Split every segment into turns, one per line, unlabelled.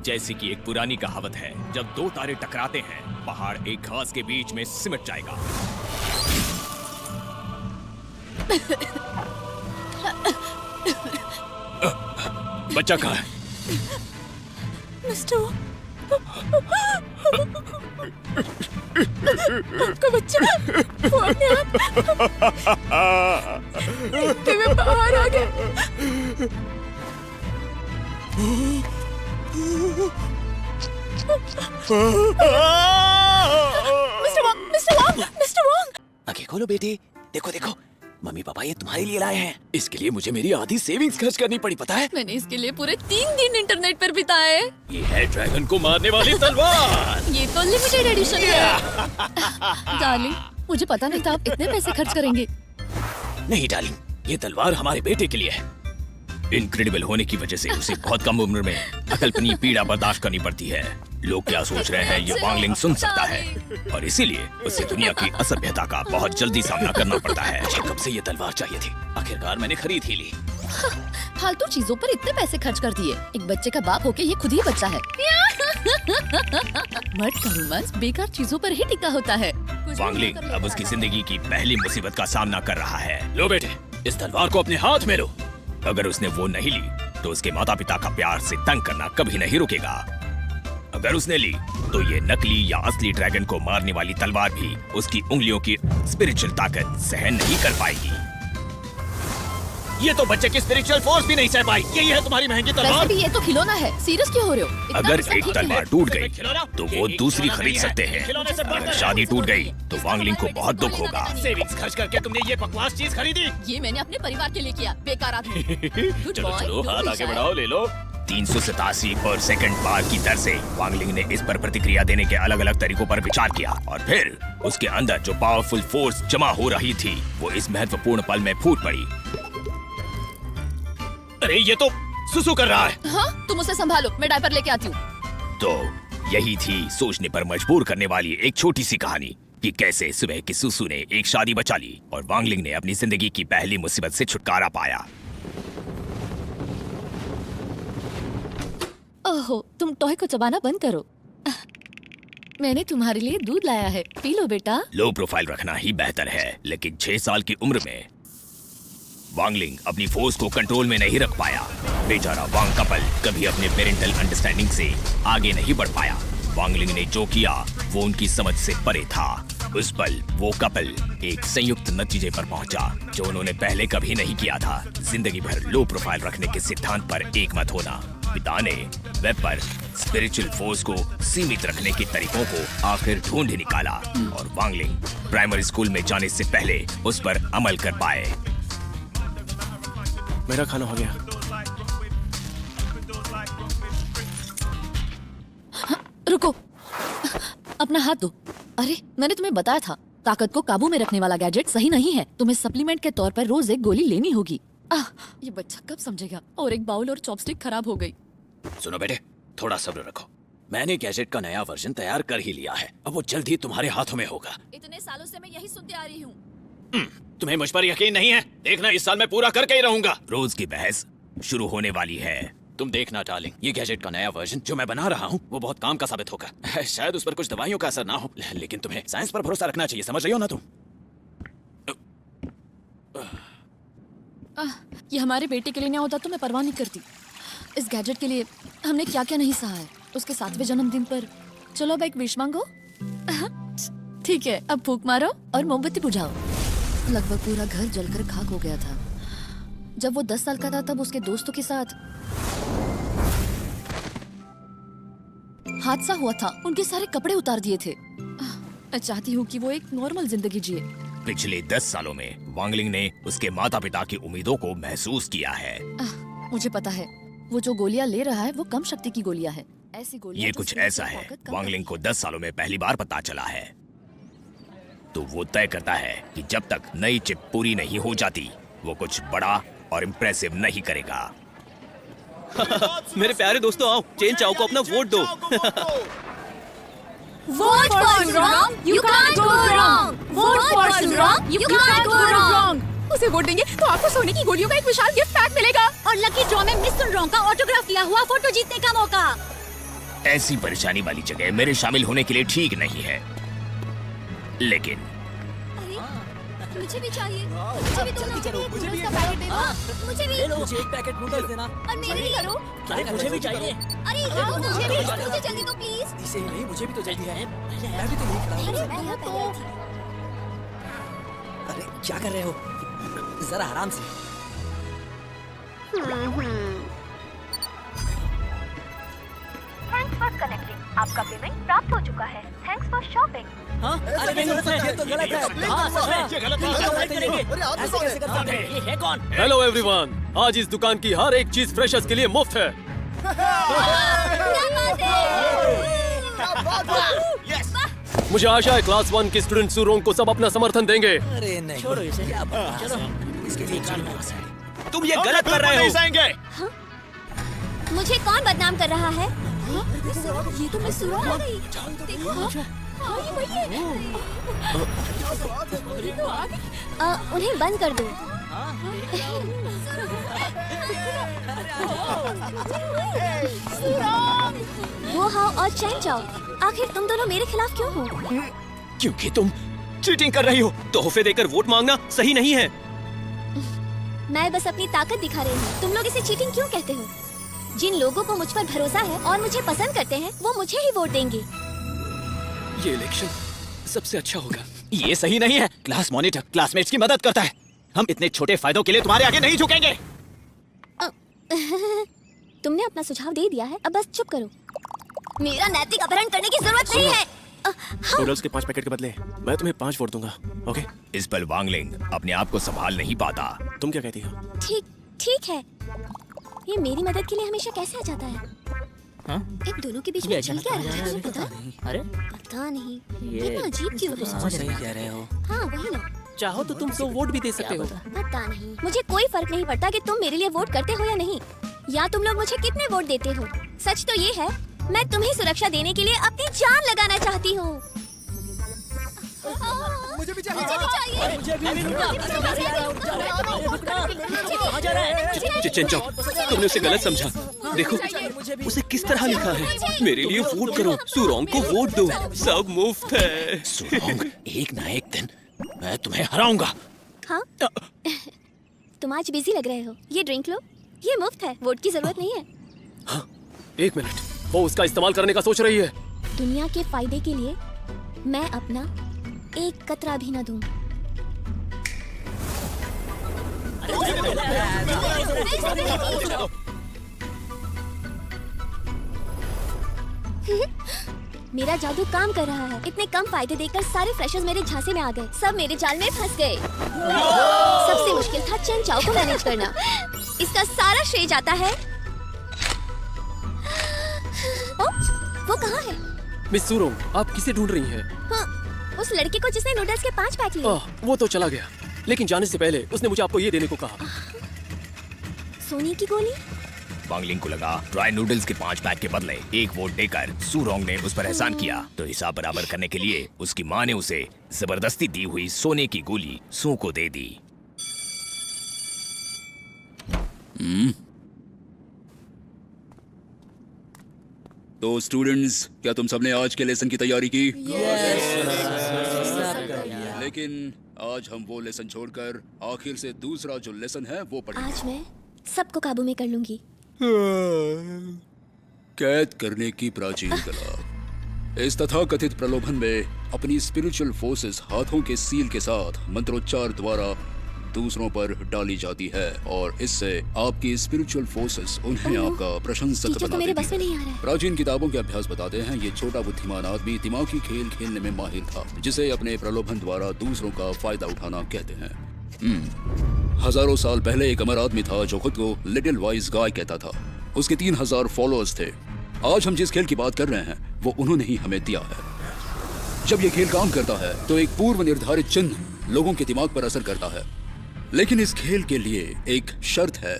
जैसे कि एक पुरानी कहावत है, जब दो तारे टकराते हैं पहाड़ एक घास के बीच में सिमट जाएगा। बच्चा कहाँ है?
मिस्टर आपका बच्चा वो अपने आप देखते हुए बाहर आ गया। मिस्टर वॉन्ग
आंखें खोलो बेटी, देखो देखो मम्मी पापा ये तुम्हारे लिए लाए हैं। इसके लिए मुझे मेरी आधी सेविंग्स खर्च करनी पड़ी, पता है?
मैंने इसके लिए पूरे 3 दिन इंटरनेट पर बिताए।
ये है ड्रैगन को मारने वाली तलवार।
ये तो लिमिटेड एडिशन है। डार्लिंग, मुझे पता नहीं था आप इतने पैसे खर्च करेंगे।
नहीं डार्लिंग, ये तलवार हमारे बेटे के लिए है।
इनक्रेडिबल होने की वजह से उसे बहुत कम उम्र में अकल्पनीय पीड़ा बर्दाश्त करनी पड़ती है। लोग क्या सोच रहे हैं ये वांग लिंग सुन सकता है और इसीलिए उसे दुनिया की असभ्यता का बहुत जल्दी सामना करना पड़ता है।
मुझे कब से ये तलवार चाहिए थी, आखिरकार मैंने खरीद ही ली।
फालतू चीजों पर इतने पैसे खर्च कर दिए। एक बच्चे का बाप होके ये खुद ही बच्चा है। मर्द का रोमांस बेकार चीजों पर ही टिका होता है।
वांग लिंग अब उसकी जिंदगी की पहली मुसीबत का सामना कर रहा है।
लो बेटे, इस तलवार को अपने हाथ में लो।
अगर उसने वो नहीं ली तो उसके माता पिता का प्यार से तंग करना कभी नहीं रुकेगा। अगर उसने ली तो ये नकली या असली ड्रैगन को मारने वाली तलवार भी उसकी उंगलियों की स्पिरिचुअल ताकत सहन नहीं कर पाएगी।
ये तो बच्चे की स्पिरिचुअल फोर्स भी नहीं सह पाई। यही है तुम्हारी महंगी तलवार।
वैसे भी ये तो खिलौना है, सीरियस क्यों हो रहे हो? इतना
अगर
गुस्सा
एक
ठीक
तलवार
नहीं
टूट गई तो वो दूसरी खरीद सकते हैं। अगर शादी टूट गई तो वांग लिंग को बहुत दुख होगा।
सेविंग्स खर्च करके तुमने ये बकवास चीज खरीदी।
है। ये मैंने अपने परिवार के लिए किया, बेकार आदमी। Good
चलो
boy,
चलो,
don't
हाथ
be
आगे
shy.
बढ़ाओ, ले लो।
387 पर सेकंड बार की दर से वांग लिंग ने इस पर प्रतिक्रिया देने के अलग अलग तरीकों पर विचार किया और फिर उसके अंदर जो पावरफुल फोर्स जमा हो रही थी वो इस महत्वपूर्ण पल में फूट पड़ी।
अरे ये तो सुसु कर रहा है।
हाँ, तुम उसे संभालो, मैं डायपर लेके आती हूँ।
तो यही थी सोचने पर मजबूर करने वाली एक छोटी सी कहानी कि कैसे सुबह की सुसु ने एक शादी बचा ली और वांग लिंग ने अपनी जिंदगी की पहली मुसीबत से छुटकारा पाया।
ओहो, तुम टॉय को चबाना बंद करो। मैंने तुम्हारे लिए दूध लाया है, पी लो बेटा।
लो प्रोफाइल रखना ही बेहतर है, लेकिन 6 साल की उम्र में वांग लिंग अपनी फोर्स को कंट्रोल में नहीं रख पाया। बेचारा वांग कपल कभी अपने पेरेंटल अंडरस्टैंडिंग से आगे नहीं बढ़ पाया। वांग लिंग ने जो किया वो उनकी समझ से परे था। उस पल वो कपल एक संयुक्त नतीजे पर पहुंचा जो उन्होंने पहले कभी नहीं किया था। जिंदगी भर लो प्रोफाइल रखने के सिद्धांत पर एकमत होना। पिता ने वेब पर स्पिरिचुअल फोर्स को सीमित रखने के तरीकों को आखिर ढूंढ निकाला और वांग लिंग प्राइमरी स्कूल में जाने से पहले उस पर अमल कर पाए।
मेरा खाना हो गया।
रुको, अपना हाथ दो। अरे, मैंने तुम्हें बताया था ताकत को काबू में रखने वाला गैजेट सही नहीं है। तुम्हें सप्लीमेंट के तौर पर रोज एक गोली लेनी होगी। ये बच्चा कब समझेगा? और एक बाउल और चॉपस्टिक खराब हो गई।
सुनो बेटे, थोड़ा सब्र रखो। मैंने गैजेट का नया वर्जन तैयार कर ही लिया है। अब वो जल्द ही तुम्हारे हाथों में होगा।
इतने सालों से मैं यही सुनते आ रही हूँ।
तुम्हें मुझ पर यकीन नहीं है? देखना, इस साल मैं पूरा करके ही रहूंगा।
रोज की बहस शुरू होने वाली है।
तुम देखना डार्लिंग, ये गैजेट का नया वर्जन जो मैं बना रहा हूँ वो बहुत काम का साबित होगा। शायद उस पर कुछ दवाइयों का असर ना हो, लेकिन तुम्हें साइंस पर भरोसा रखना चाहिए। समझ रही हो ना तुम?
ये हमारे बेटे के लिए नहीं होता तो मैं परवाह नहीं करती। इस गैजेट के लिए हमने क्या क्या नहीं सहा है। उसके 7वें जन्मदिन पर चलो अब एक विश मांगो। ठीक है, अब फूंक मारो और मोमबत्ती बुझाओ। लगभग पूरा घर जलकर खाक हो गया था। जब वो 10 साल का था तब उसके दोस्तों के साथ हादसा हुआ था। उनके सारे कपड़े उतार दिए थे। मैं चाहती हूँ कि वो एक नॉर्मल जिंदगी जिए।
पिछले 10 सालों में वांग लिंग ने उसके माता पिता की उम्मीदों को महसूस किया है।
मुझे पता है वो जो गोलियां ले रहा है वो कम शक्ति की गोलियां हैं। ऐसी गोलियां
ये
जो
कुछ
शरीर की
ऐसा है
ताकत कम
वांग लिंग को 10 सालों में पहली बार पता चला है। तो वो तय करता है कि जब तक नई चिप पूरी नहीं हो जाती वो कुछ बड़ा और इम्प्रेसिव नहीं करेगा।
मेरे प्यारे दोस्तों, आओ चेन चाओ को अपना वोट दो।
Vote for Sunrong, you can't go wrong. Vote for Sunrong, you can't go wrong.
उसे वोट देंगे तो आपको सोने की गोलियों का एक विशाल गिफ्ट पैक मिलेगा
और लकी ड्रॉ में मिस सुनरोंग का ऑटोग्राफ लिया हुआ फोटो जीतने का मौका।
ऐसी परेशानी वाली जगह मेरे शामिल होने के लिए ठीक नहीं है, लेकिन
मुझे भी चाहिए, मुझे भी दो ना, मुझे भी का पैकेट दे दो, मुझे भी
मुझे एक पैकेट नूडल्स देना।
और मेरे लिए करो।
अरे मुझे भी चाहिए।
अरे ये दो, मुझे भी, मुझे जल्दी दो प्लीज।
इसे नहीं, मुझे भी तो चाहिए है। मैं भी तो नहीं खड़ा हूँ।
अरे मैं यहाँ पहले आई थी।
अरे क्या कर रहे हो? जरा आराम से।
Thanks for connecting. आपका पेमेंट प्राप्त हो चुका है। Thanks for shopping.
हाँ? अरे नहीं, ये तो गलत है। हाँ, सच है। ये गलत नहीं करेंगे। ऐसे कैसे कर सकते हैं? ये है कौन?
हेलो एवरीवन, आज इस दुकान की हर एक चीज फ्रेशर्स के लिए मुफ्त है। मुझे आशा है क्लास 1 के स्टूडेंट सुरोंग को सब अपना समर्थन देंगे।
अरे नहीं, छोड़ो इसे। क्या बात है? चलो, इसके लिए
तुम ये गलत कर रहे हो।
मुझे कौन बदनाम कर रहा है? ये तो मैं सुरो आ गई। देखो, हाँ, ये वही है। उन्हें बंद कर दो। वो हाओ और चैन चाओ, आखिर तुम दोनों मेरे खिलाफ क्यों हो?
क्योंकि तुम चीटिंग कर रही हो। तोहफे देकर वोट मांगना सही नहीं है।
मैं बस अपनी ताकत दिखा रही हूँ। तुम लोग इसे चीटिंग क्यों कहते हो? जिन लोगों को मुझ पर भरोसा है और मुझे पसंद करते हैं, वो मुझे ही वोट देंगे।
ये इलेक्शन सबसे अच्छा होगा। ये सही नहीं है। क्लास मॉनिटर क्लासमेट्स की मदद करता है। हम इतने छोटे फायदों के लिए तुम्हारे आगे नहीं झुकेंगे।
तुमने अपना सुझाव दे दिया है, अब बस चुप करो। मेरा नैतिक अपहरण करने की जरूरत नहीं है।
नूडल्स के 5 पैकेट के बदले मैं तुम्हें 5 वोट दूंगा, ओके?
इस पर वांगलिंग अपने आप को संभाल नहीं पाता।
तुम क्या कहती हो?
ठीक है। ये मेरी मदद के लिए हमेशा कैसे आ जाता है? इन दोनों के बीच में चल क्या रहा है, तुम्हें पता?
अरे
पता नहीं, ये इतना अजीब क्यों है?
सही कह रहे हो।
हाँ वही ना।
चाहो तो तुम 100 वोट भी दे सकते हो।
पता नहीं, मुझे कोई फर्क नहीं पड़ता कि तुम मेरे लिए वोट करते हो या नहीं, या तुम लोग मुझे कितने वोट देते हो। सच तो ये है, मैं तुम्हें सुरक्षा देने के लिए अपनी जान लगाना चाहती हूँ। मुझे भी चाहिए।
मुझे भी
चेंचो, तुमने उसे गलत समझा। देखो उसे किस तरह लिखा है। मेरे लिए वोट करो, सुरोंग को वोट दो, सब मुफ्त है।
सुरोंग, एक ना एक दिन मैं तुम्हें हराऊंगा।
हाँ? तुम आज बिजी लग रहे हो। ये ड्रिंक लो, ये मुफ्त है, वोट की जरूरत नहीं है।
हाँ, 1 मिनट, वो उसका इस्तेमाल करने का सोच रही है।
दुनिया के फायदे के लिए मैं अपना एक कतरा भी न दूं। मेरा जादू काम कर रहा है। इतने कम फायदे देकर सारे फ्रेशर्स मेरे झांसे में आ गए। सब मेरे जाल में फंस गए। सबसे मुश्किल था चेन चाओ को मैनेज करना। इसका सारा श्रेय जाता है। ओ, वो कहाँ है?
मिस सुरोंग, आप किसे ढूंढ रही हैं?
हाँ, उस लड़के को जिसने नूडल्स के 5 पैक लिए।
वो तो चला गया, लेकिन जाने से पहले उसने मुझे आपको ये देने को कहा।
सोने की गोली?
वांगलिंग को लगा ड्राई नूडल्स के 5 पैक के बदले 1 वोट देकर सुरोंग ने उस पर एहसान किया, तो हिसाब बराबर करने के लिए उसकी माँ ने उसे जबरदस्ती दी हुई सोने की गोली सू को दे दी।
तो स्टूडेंट्स, क्या तुम सबने आज के लेसन की तैयारी की? लेकिन आज हम वो लेसन छोड़कर आखिर से दूसरा जो लेसन है वो पढ़ेंगे।
आज मैं सबको काबू में कर लूंगी।
कैद करने की प्राचीन कला। इस तथाकथित प्रलोभन में अपनी स्पिरिचुअल फोर्सेस हाथों के सील के साथ मंत्रोच्चार द्वारा दूसरों पर डाली जाती है और इससे आपकी स्पिरिचुअल फोर्सेस उन्हें आपका प्रशंसक
टीचर तो
बना
मेरे
देती
बस में
है।
नहीं आ रहा है।
प्राचीन किताबों के अभ्यास बताते हैं ये छोटा बुद्धिमान आदमी दिमागी खेल खेलने में माहिर था, जिसे अपने प्रलोभन द्वारा दूसरों का फायदा उठाना कहते हैं। हजारों साल पहले एक अमर आदमी था जो खुद को लिटिल वाइज गाय कहता था। उसके 3000 फॉलोअर्स थे। आज हम जिस खेल की बात कर रहे हैं वो उन्होंने ही हमें दिया है। जब ये खेल काम करता है तो एक पूर्व निर्धारित चिन्ह लोगों के दिमाग पर असर करता है, लेकिन इस खेल के लिए एक शर्त है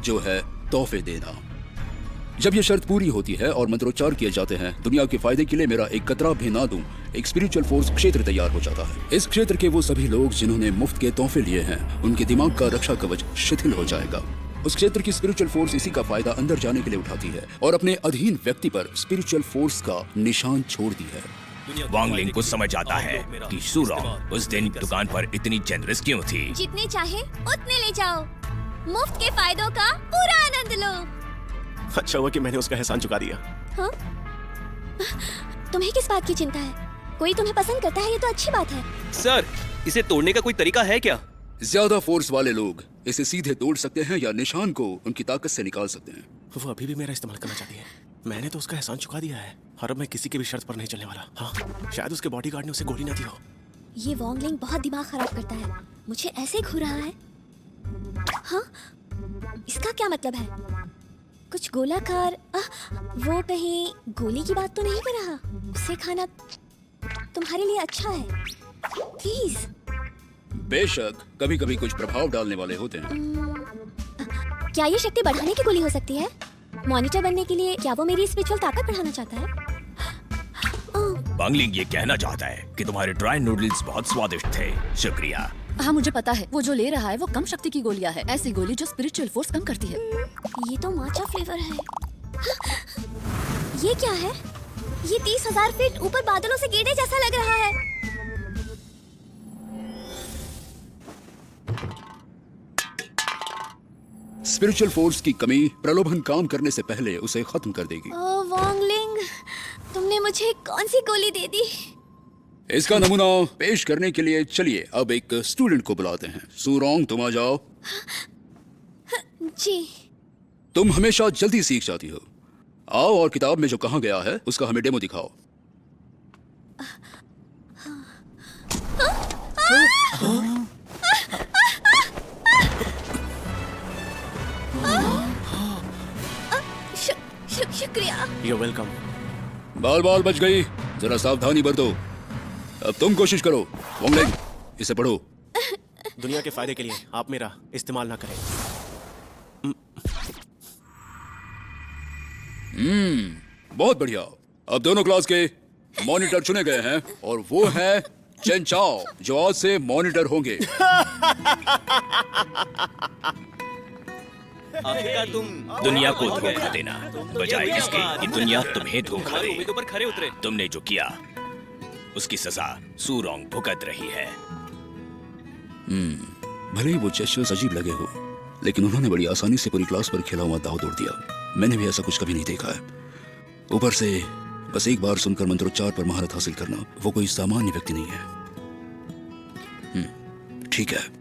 जो है तोहफे देना। जब ये शर्त पूरी होती है और मंत्रोच्चार किए जाते हैं, दुनिया के फायदे के लिए मेरा एक कतरा भी ना दूं, एक स्पिरिचुअल फोर्स क्षेत्र तैयार हो जाता है। इस क्षेत्र के वो सभी लोग जिन्होंने मुफ्त के तोहफे लिए हैं, उनके दिमाग का रक्षा कवच शिथिल हो जाएगा। उस क्षेत्र की स्पिरिचुअल फोर्स इसी का फायदा अंदर जाने के लिए उठाती है और अपने अधीन व्यक्ति पर स्पिरिचुअल फोर्स का निशान छोड़ दी है।
वांगलिंग को समझ आता है कि सूरोंग उस दिन दुकान पर इतनी जेनरस क्यों थी।
जितने चाहे उतने ले जाओ, मुफ्त के फायदों का पूरा आनंद लो।
अच्छा हुआ कि मैंने उसका एहसान चुका दिया।
हाँ? तुम्हें किस बात की चिंता है? कोई तुम्हें पसंद करता है, ये तो अच्छी बात है।
सर, इसे तोड़ने का कोई तरीका है क्या?
ज्यादा फोर्स वाले लोग इसे सीधे तोड़ सकते हैं या निशान को उनकी ताकत से निकाल सकते हैं।
वो अभी भी मेरा इस्तेमाल करना चाहती है। मैंने तो उसका एहसान चुका दिया है और अब मैं किसी की भी शर्त पर नहीं चलने वाला। हाँ, शायद उसके बॉडीगार्ड ने उसे गोली ना दी हो।
ये वॉन्गलिंग बहुत दिमाग खराब करता है। मुझे ऐसे घूर रहा है। हाँ? इसका क्या मतलब है? कुछ गोलाकार, वो कहीं गोली की बात तो नहीं कर रहा? उसे खाना तुम्हारे लिए अच्छा है, प्लीज।
बेशक कभी कभी कुछ प्रभाव डालने वाले होते हैं।
क्या ये शक्ति बढ़ाने की गोली हो सकती है? मॉनिटर बनने के लिए क्या वो मेरी स्पिरिचुअल ताकत बढ़ाना चाहता है?
वांगलिंग ये कहना चाहता है कि तुम्हारे ड्राई नूडल्स बहुत स्वादिष्ट थे। शुक्रिया।
हाँ मुझे पता है, वो जो ले रहा है वो कम शक्ति की गोलियां है, ऐसी गोली जो स्पिरिचुअल फोर्स कम करती है।
ये तो माचा फ्लेवर है। ये क्या है? ये 30,000 फीट ऊपर बादलों से गिरने जैसा लग रहा है।
स्पिरिचुअल फोर्स की कमी प्रलोभन काम करने से पहले उसे खत्म कर देगी।
ओह वांगलिंग, तुमने मुझे कौन सी गोली दे दी?
इसका नमूना पेश करने के लिए चलिए अब एक स्टूडेंट को बुलाते हैं। सूरोंग, तुम आ जाओ।
जी।
तुम हमेशा जल्दी सीख जाती हो। आओ और किताब में जो कहा गया है उसका हमें डेमो दिखाओ।
शुक्रिया।
You're welcome।
बाल बाल बच गई, जरा सावधानी बरतो। अब तुम कोशिश करो। वांगलिंग, इसे पढ़ो।
दुनिया के फायदे के लिए आप मेरा इस्तेमाल ना करें।
बहुत बढ़िया। अब दोनों क्लास के मॉनिटर चुने गए हैं और वो है चेन चाओ, जो आज से मॉनिटर होंगे।
आखिरकार तुम
दुनिया को धोखा देना बजाय इसके कि दुनिया तुम्हें धोखा दे।
उम्मीदों पर खरे उतरे।
तुमने जो किया उसकी सजा सूरोंग भुगत रही है।
भले ही वो जेस्चर्स अजीब लगे हो, लेकिन उन्होंने बड़ी आसानी से पूरी क्लास पर खेला हुआ दाव तोड़ दिया। मैंने भी ऐसा कुछ कभी नहीं देखा है। ऊपर से बस एक बार सुनकर मंत्रोच्चार पर महारत हासिल करना, वो कोई सामान्य व्यक्ति नहीं है। ठीक है।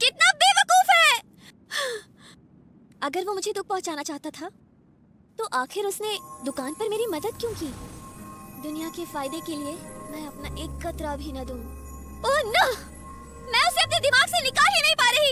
कितना बेवकूफ है! अगर वो मुझे दुख पहुंचाना चाहता था तो आखिर उसने दुकान पर मेरी मदद क्यों की? दुनिया के फायदे के लिए मैं अपना एक कतरा भी न दूं। Oh no! मैं उसे अपने दिमाग से निकाल ही नहीं पा रही।